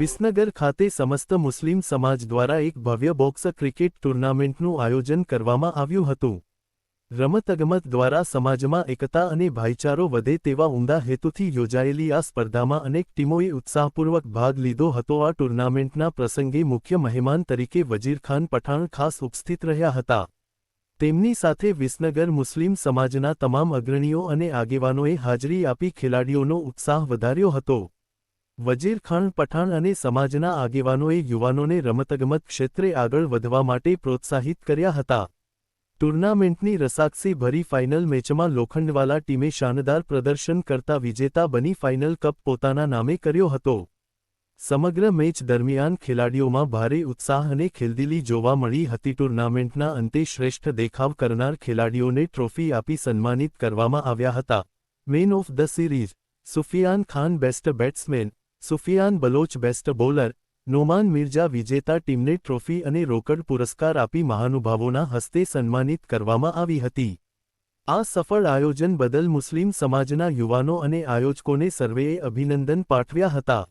વિસનગર ખાતે સમસ્ત મુસ્લિમ સમાજ દ્વારા એક ભવ્ય બોક્સ ક્રિકેટ ટૂર્નામેન્ટનું આયોજન કરવામાં આવ્યું હતું। રમતગમત દ્વારા સમાજમાં એકતા અને ભાઈચારો વધે તેવા ઉમદા હેતુથી યોજાયેલી આ સ્પર્ધામાં અનેક ટીમોએ ઉત્સાહપૂર્વક ભાગ લીધો હતો। આ ટૂર્નામેન્ટના પ્રસંગે મુખ્ય મહેમાન તરીકે વજીર ખાન પઠાણ ખાસ ઉપસ્થિત રહ્યા હતા। તેમની સાથે વિસનગર મુસ્લિમ સમાજના તમામ અગ્રણીઓ અને આગેવાનોએ હાજરી આપી ખેલાડીઓનો ઉત્સાહ વધાર્યો હતો। વજીર ખાન પઠાણ અને સમાજના આગેવાનોએ યુવાનોને રમતગમત ક્ષેત્રે આગળ વધવા માટે પ્રોત્સાહિત કર્યા હતા। ટૂર્નામેન્ટની રસાકસી ભરી ફાઇનલ મેચમાં લોખંડવાલા ટીમે શાનદાર પ્રદર્શન કરતા વિજેતા બની ફાઇનલ કપ પોતાના નામે કર્યો હતો। સમગ્ર મેચ દરમિયાન ખેલાડીઓમાં ભારે ઉત્સાહ અને ખેલદિલી જોવા મળી હતી। ટૂર્નામેન્ટના અંતે શ્રેષ્ઠ દેખાવ કરનાર ખેલાડીઓને ટ્રોફી આપી સન્માનિત કરવામાં આવ્યા હતા। Man of the series Sufiyan Khan best batsman, Sufiyan Baloch best bowler, Noman Mirza વિજેતા ટીમને ટ્રોફી અને રોકડ પુરસ્કાર આપી મહાનુભાવોના હસ્તે સન્માનિત કરવામાં આવી હતી। આ સફળ આયોજન બદલ મુસ્લિમ સમાજના યુવાનો અને આયોજકોને સર્વેએ અભિનંદન પાઠવ્યા હતા।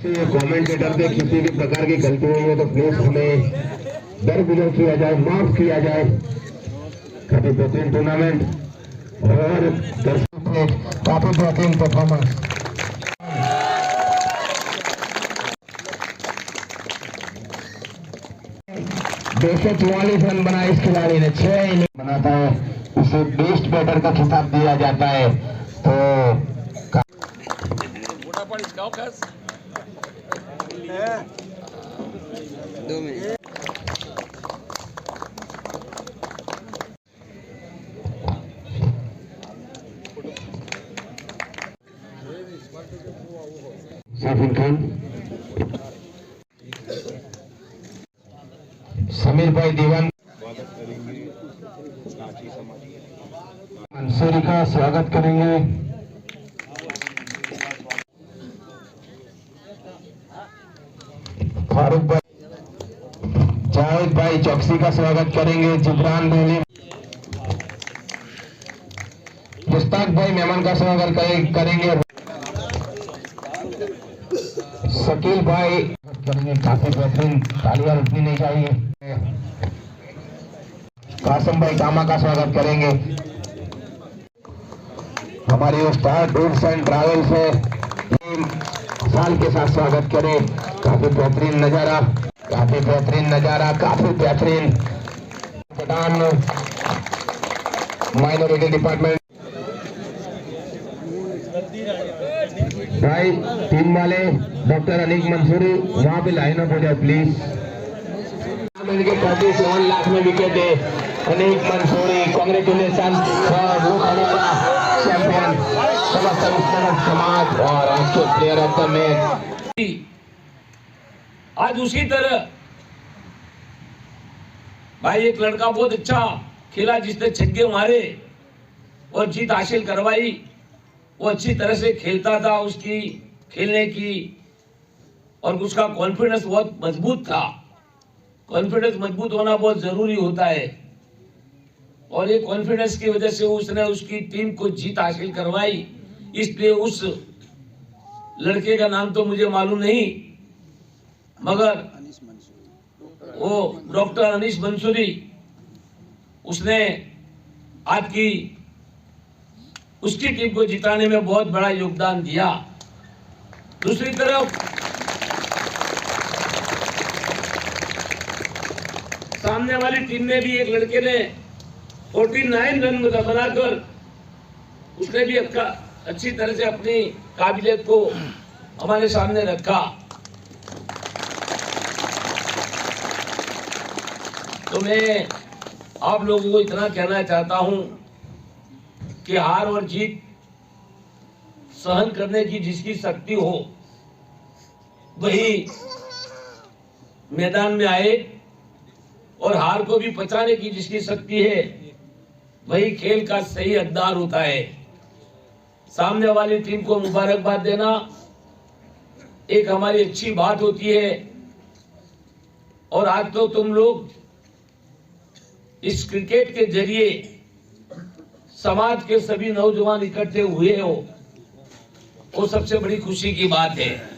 1 कमेंटेटर से किसी भी प्रकार की गलती हुई है तो प्लीज हमें दरगुजर किया जाए, माफ किया जाए। काफी बेहतरीन टूर्नामेंट और काफी बेहतरीन परफॉर्मेंस। 244 रन बनाए इस खिलाड़ी ने, 6 इनिंग बनाता है, उसे बेस्ट बैटर का खिताब दिया जाता है। तो साफिन खान, समीर भाई दीवान, मंसूरी का स्वागत करेंगे। फारूक भाई, जावेद भाई चौकसी का स्वागत करेंगे। जिब्रान डोली, मुश्ताक भाई मेहमान का स्वागत करेंगे। शकील भाई करेंगे, काफी बेहतरीन, तालियां रुकनी नहीं चाहिए। कासिम भाई कामा का स्वागत करेंगे। हमारी स्टार टूर्स एंड ट्रैवल से साल के साथ स्वागत करें। काफी बेहतरीन नजारा, काफी बेहतरीन नजारा, काफी बेहतरीन। पठान माइनॉरिटी डिपार्टमेंट भाई टीम वाले डॉक्टर अनीक मंसूरी वहां पे लाइन अप हो जाए प्लीज। 37 लाख में विकेट है अनीक मंसूरी, कांग्रेचुलेशन चैंपियन समस्त समाज और आज के प्लेयर ऑफ द मैच। आज उसी तरह भाई एक लड़का बहुत अच्छा खेला जिसने छक्के मारे और जीत हासिल करवाई। वो अच्छी तरह से खेलता था, उसकी खेलने की और उसका कॉन्फिडेंस बहुत मजबूत था। कॉन्फिडेंस मजबूत होना बहुत जरूरी होता है और ये कॉन्फिडेंस की वजह से उसने उसकी टीम को जीत हासिल करवाई। इसलिए उस लड़के का नाम तो मुझे मालूम नहीं, मगर वो डॉक्टर अनीस मंसूरी, उसने आज की उसकी टीम को जिताने में बहुत बड़ा योगदान दिया। दूसरी तरफ सामने वाली टीम में भी एक लड़के ने 49 रन बनाकर उसने भी अच्छी तरह से अपनी काबिलियत को हमारे सामने रखा। तो मैं आप लोगों को इतना कहना चाहता हूं कि हार और जीत सहन करने की जिसकी शक्ति हो वही मैदान में आए और हार को भी पचाने की जिसकी शक्ति है वही खेल का सही हकदार होता है। सामने वाली टीम को मुबारकबाद देना एक हमारी अच्छी बात होती है। और आज तो तुम लोग इस क्रिकेट के जरिए समाज के सभी नौजवान इकट्ठे हुए हो, वो सबसे बड़ी खुशी की बात है।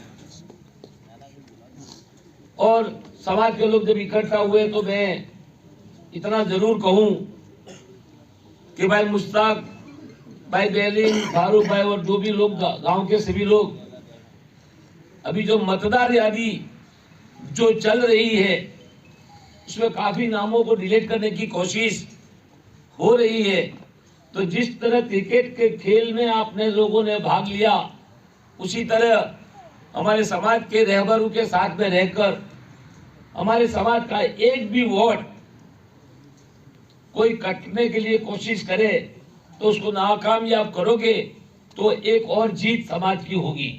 और समाज के लोग जब इकट्ठा हुए तो मैं इतना जरूर कहूं कि भाई मुश्ताक भाई, बेलिन, फारूक भाई और जो भी लोग गांव के सभी लोग, अभी जो मतदार यादी जो चल रही है उसमें काफी नामों को डिलीट करने की कोशिश हो रही है। तो जिस तरह क्रिकेट के खेल में आपने लोगों ने भाग लिया, उसी तरह हमारे समाज के रहबरों के साथ में रहकर हमारे समाज का एक भी वोट कोई कटने के लिए कोशिश करे तो उसको नाकामयाब करोगे तो एक और जीत समाज की होगी।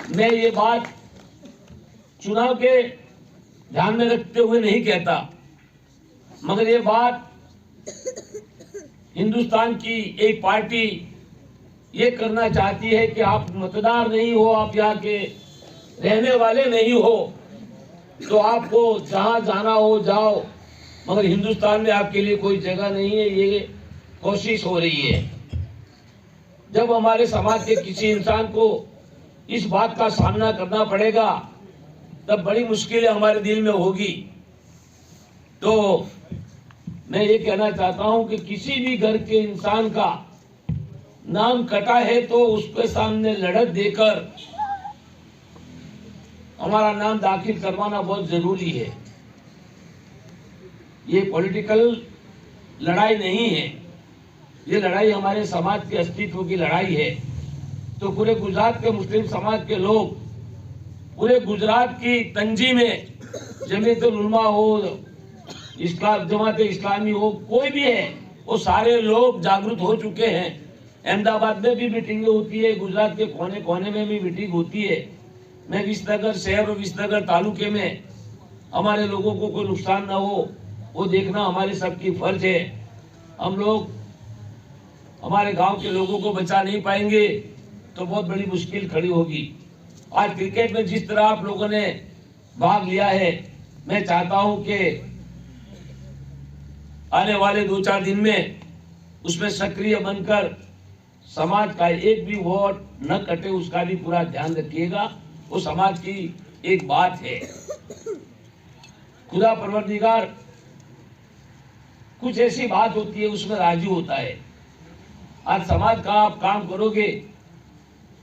मैं ये बात चुनाव के ध्यान में रखते हुए नहीं कहता, मगर ये बात हिंदुस्तान की एक पार्टी ये करना चाहती है कि आप मतदार नहीं हो, आप यहाँ के रहने वाले नहीं हो, तो आपको जहां जाना हो जाओ, मगर हिंदुस्तान में आपके लिए कोई जगह नहीं है। ये कोशिश हो रही है। जब हमारे समाज के किसी इंसान को इस बात का सामना करना पड़ेगा तब बड़ी मुश्किलें हमारे दिल में होगी। तो मैं ये कहना चाहता हूं कि किसी भी घर के इंसान का नाम कटा है तो उसके सामने लड़त देकर हमारा नाम दाखिल करवाना बहुत जरूरी है। ये पॉलिटिकल लड़ाई नहीं है, ये लड़ाई हमारे समाज के अस्तित्व की लड़ाई है। तो पूरे गुजरात के मुस्लिम समाज के लोग, पूरे गुजरात की तंजीमें, जमीयतुल उलमा हो, जमात इस्लामी हो, कोई भी है, वो सारे लोग जागरूक हो चुके हैं। अहमदाबाद में भी मीटिंगें होती है, गुजरात के कोने कोने में भी मीटिंग होती है। मैं विसनगर शहर और विसनगर तालुके में हमारे लोगों को कोई नुकसान ना हो वो देखना हमारे सबकी फर्ज है। हम लोग हमारे गांव के लोगों को बचा नहीं पाएंगे तो बहुत बड़ी मुश्किल खड़ी होगी। आज क्रिकेट में जिस तरह आप लोगों ने भाग लिया है, मैं चाहता हूं कि आने वाले 2-4 दिन में उसमें सक्रिय बनकर समाज का एक भी वोट न कटे उसका भी पूरा ध्यान रखिएगा। वो समाज की एक बात है। खुदा परवरदिगार कुछ ऐसी बात होती है उसमें राजी होता है। आज समाज का आप काम करोगे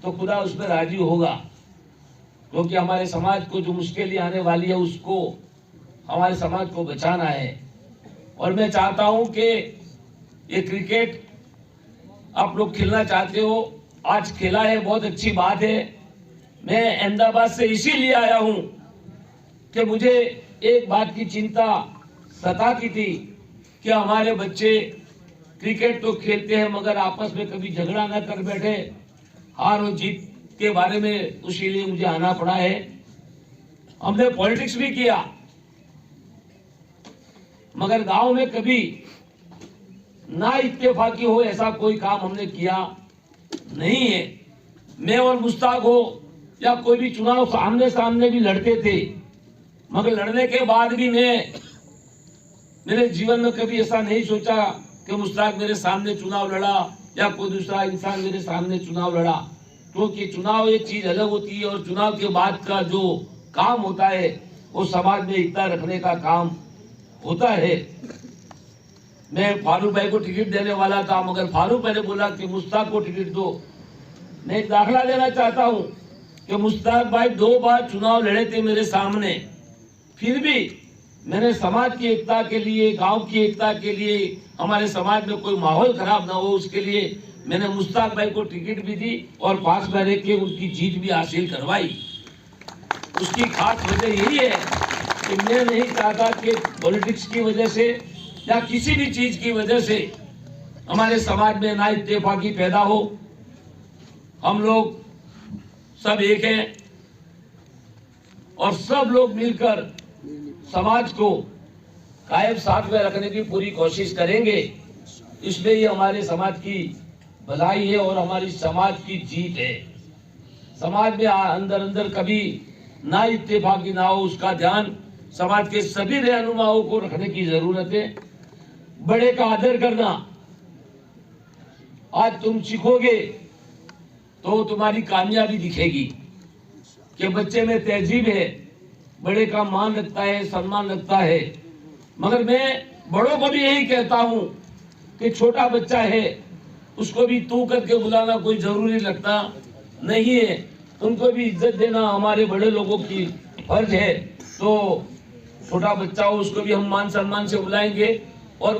तो खुदा उसमें राजी होगा, क्योंकि हमारे समाज को जो मुश्किलें आने वाली है उसको हमारे समाज को बचाना है। और मैं चाहता हूं कि ये क्रिकेट आप लोग खेलना चाहते हो, आज खेला है, बहुत अच्छी बात है। मैं अहमदाबाद से इसीलिए आया हूं कि मुझे एक बात की चिंता सताती थी कि हमारे बच्चे क्रिकेट तो खेलते हैं मगर आपस में कभी झगड़ा ना कर बैठे, हार और जीत के बारे में, उसीलिए मुझे आना पड़ा है। हमने पॉलिटिक्स भी किया मगर गांव में कभी ना इत्तेफाकी हो ऐसा कोई काम हमने किया नहीं है। मैं और मुश्ताक हो या कोई भी चुनाव सामने सामने भी लड़ते थे, मगर लड़ने के बाद भी मेरे जीवन में कभी ऐसा नहीं सोचा कि मुश्ताक मेरे सामने चुनाव लड़ा या कोई दूसरा इंसान मेरे सामने चुनाव लड़ा, क्योंकि चुनाव एक चीज अलग होती है और चुनाव के बाद का जो काम होता है वो समाज में एकता रखने का काम होता है। मैं फारूक भाई को टिकट देने वाला था, मगर फारूक भाई ने बोला कि मुश्ताक को टिकट दो। मैं एक दाखला देना चाहता हूं कि मुश्ताक भाई 2 बार चुनाव लड़े थे मेरे सामने, फिर भी मैंने समाज की एकता के लिए, गांव की एकता के लिए, हमारे समाज में कोई माहौल खराब ना हो उसके लिए मैंने मुश्ताक भाई को टिकट भी दी और पास में रह के उनकी जीत भी हासिल करवाई। उसकी खास वजह यही है कि मैं नहीं चाहता कि पॉलिटिक्स की वजह से या किसी भी चीज की वजह से हमारे समाज में ना इत्तेफाकी पैदा हो। हम लोग सब एक हैं और सब लोग मिलकर समाज को कायम साथ में रखने की पूरी कोशिश करेंगे। इसमें ही हमारे समाज की भलाई है और हमारी समाज की जीत है। समाज में अंदर अंदर कभी ना इत्तेफाकी ना हो, उसका ध्यान समाज के सभी रहनुमाओं को रखने की जरूरत है। बड़े का आदर करना आज तुम सीखोगे तो तुम्हारी कामयाबी दिखेगी कि बच्चे में तहजीब है, बड़े का मान रखता है, सम्मान रखता है। मगर मैं बड़ों को भी यही कहता हूं कि छोटा बच्चा है, उसको भी तू करके बुलाना कोई जरूरी लगता नहीं है। उनको भी इज्जत देना हमारे बड़े लोगों की फर्ज है। तो छोटा बच्चा हो, उसको भी हम मान सम्मान से बुलाएंगे और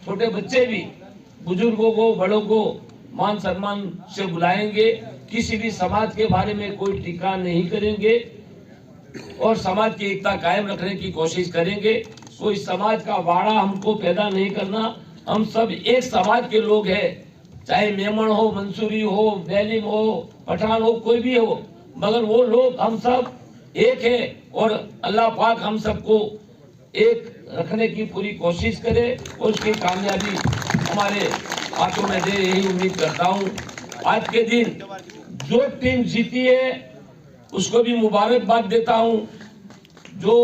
छोटे बच्चे भी बुजुर्गों को, बड़ों को मान सम्मान से बुलाएंगे। किसी भी समाज के बारे में कोई टीका नहीं करेंगे और समाज की एकता कायम रखने की कोशिश करेंगे। कोई समाज का वाड़ा हमको पैदा नहीं करना। हम सब एक समाज के लोग हैं, चाहे मेमन हो, मंसूरी हो, बैलिम हो, पठान हो, कोई भी हो, मगर वो लोग हम सब एक है और अल्लाह पाक हम सबको एक रखने की पूरी कोशिश करे और उसकी कामयाबी हमारे हाथों में दे, यही उम्मीद करता हूँ। आज के दिन जो टीम जीती है उसको भी मुबारकबाद देता हूँ। जो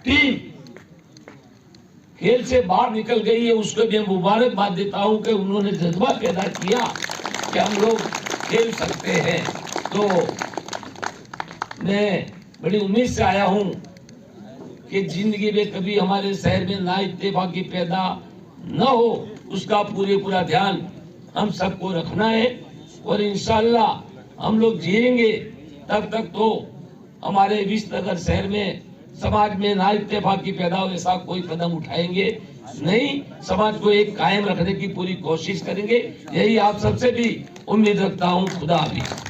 टीम खेल से बाहर निकल गई है उसको भी मुबारकबाद देता हूँ कि उन्होंने जज्बा पैदा किया कि हम लोग खेल सकते हैं। तो मैं बड़ी उम्मीद से आया हूँ कि जिंदगी में कभी हमारे शहर में ना इत्तेफाकी पैदा न हो, उसका पूरा ध्यान हम सबको रखना है और इंशाअल्लाह हम लोग जिएंगे तब तक तो हमारे विसनगर शहर में समाज में ना इत्तेफाकी पैदा हो ऐसा कोई कदम उठाएंगे नहीं। समाज को एक कायम रखने की पूरी कोशिश करेंगे, यही आप सबसे भी उम्मीद रखता हूँ। खुदा हाफिज।